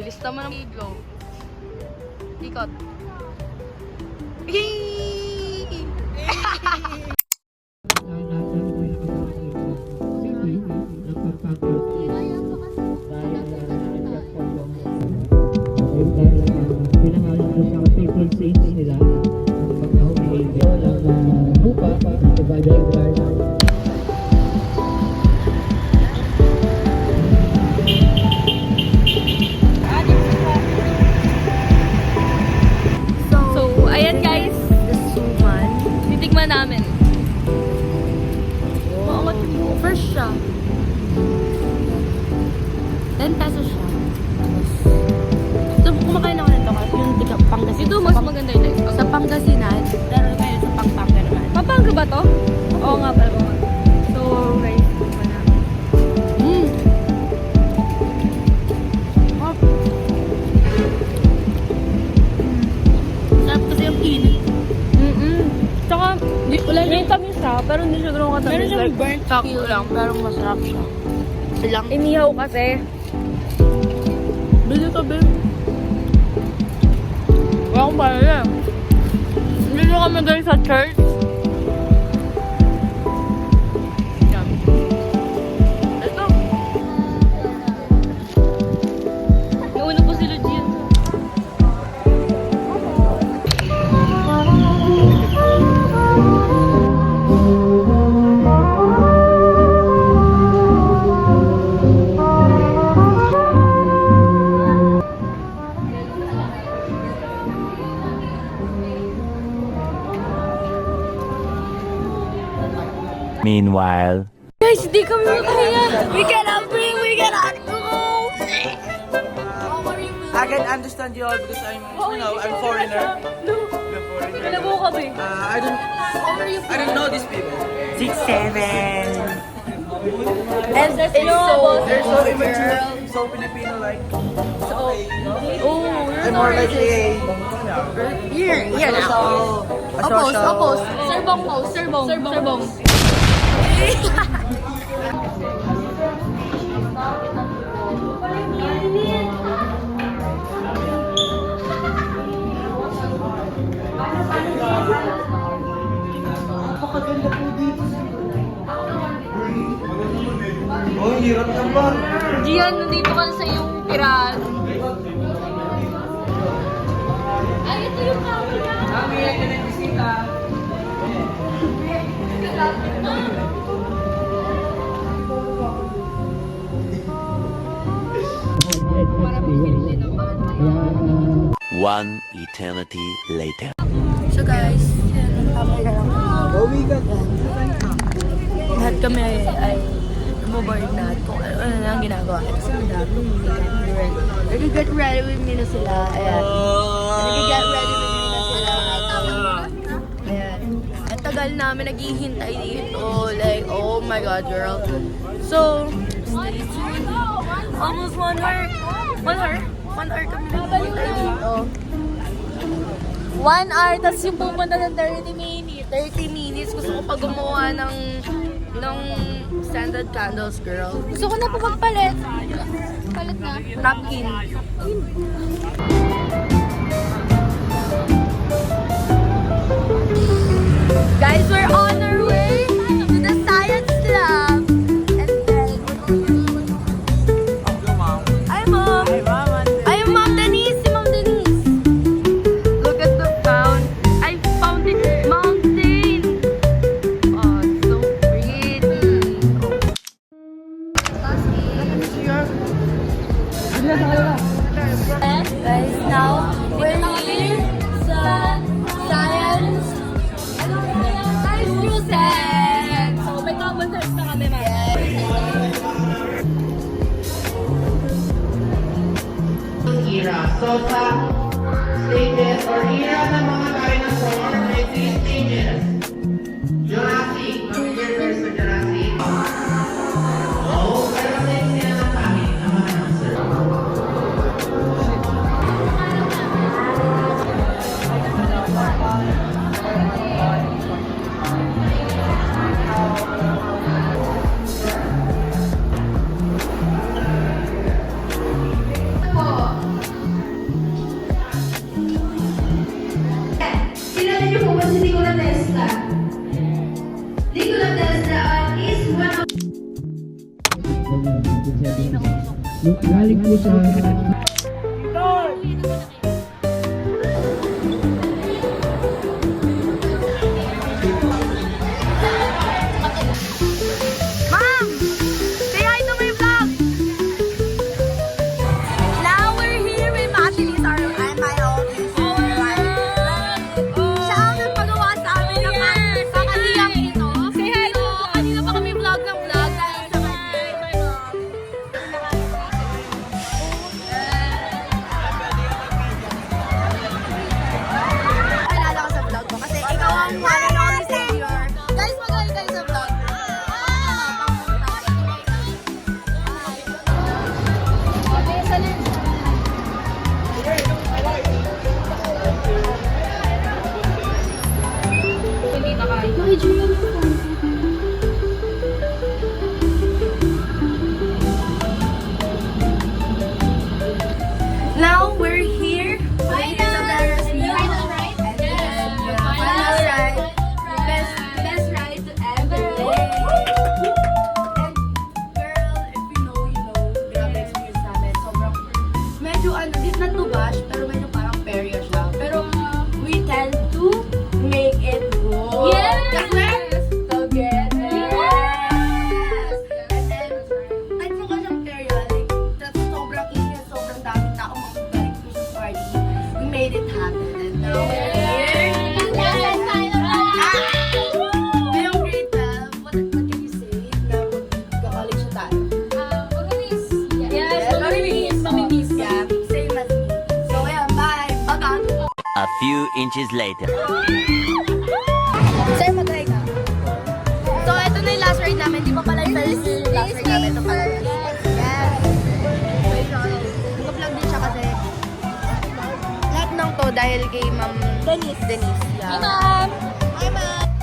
Bilis naman ng go. Ikot. Hee! So, ayan guys. This suman. Titigman namin. Maangat yung fresh siya. 10 pesos siya. So, kumakain ako nito kasi yung tiga Pangasinan. Ito mas maganda yun. Sa Pangasinan, laro kayo sa Pampanga naman. Pampanga ba to? Oo nga pala. So, guys, tikman namin. Sarap kasi yung init. Tsaka, wala yung tamis siya, pero hindi siya ganun katamis. Meron siyang burnt feel lang, pero masarap siya. Silang inihaw kasi. Bili ka, Bim. Wala akong pala. Hindi nyo kami galing sa church. Yan. Ito. Nauna po sila dyan. Meanwhile, Guys, hindi kami makaya. We cannot bring, we cannot go. I can understand you all because I'm foreigner. Kalabaw kami. I don't know these people. 6, 7. And it's so, They're so immature, so Filipino like. I'm more like a here now. Oppose. Serbong. Oh, hirap ng bar. Gian, nandito ka sa iyong tirahan. Ay, ito yung camera. Kami yan yung nagbisita. One eternity later. So guys, yan ang camera lang. Lahat kami ay bumoboard na at kung ano na ang ginagawa. Kasi madami nag-get ready with me na sila. Ayan. Nag-get ready with me na sila. Ayan. At tagal namin naghihintay dito. Like, oh my God, girl. So, stay tuned. Almost 1 hour. 1 hour? 1 hour kami naghihintay dito. 1 hour, tapos yung pupunta ng 30 minutes. Gusto ko pa gumawa ng standard candles, girl. Gusto ko na po magpalit. Palit na. Napkin. Guys, we're on our way to the science lab. And then, hi, Mom. Hi, Mom Denise. Si Mom Denise. Look at the fountain. I found it. Mountain. Oh, so pretty. Guys, now we're here sa science. Science Cruises. So, may common sense na kami, ma. Era. So sa stages or era ng mga dinosaur, may 3 stages. Jurassic. Familiar kayo sa Jurassic? Oo, pero kasi sila ng pangit ang mga dinosaur. Ma'am! Say hi to my vlog! Now we're here with Matilis and my office. Siya ang nagpagawa sa amin ng pangaliyang ito. Say hi to! Kanina pa kami vlog ng vlog dahil sa my mom. Alala ko sa vlog ko kasi ikaw ang one and only savior. Guys, magaling kayo sa vlog. Now we're here. Final ride. Best ride ever. And girl, if you know, grabe experience namin. Sobrang, medyo di not too bash, pero medyo parang perya siya. Pero we tend to make it good. Yes! Kasi together. And then, kahit mukha siyang perya, like, that's sobrang init, sobrang daming tao magbalik Christmas party. We made it happen. And now we're here. Ngayong grade 12, what can you say na magkakalik siya tayo? Yeah, same as me. So, ayan, bye. Bagang. A few inches later. Sir, mag-try ka. So, ito na yung last ride namin. Di pa pala yung first last ride namin. Ito pala. Yes. Nag-vlog din siya kasi lahat ng to dahil kay Ma'am Denise. Yeah. Hi, ma'am! Hi, Ma'am!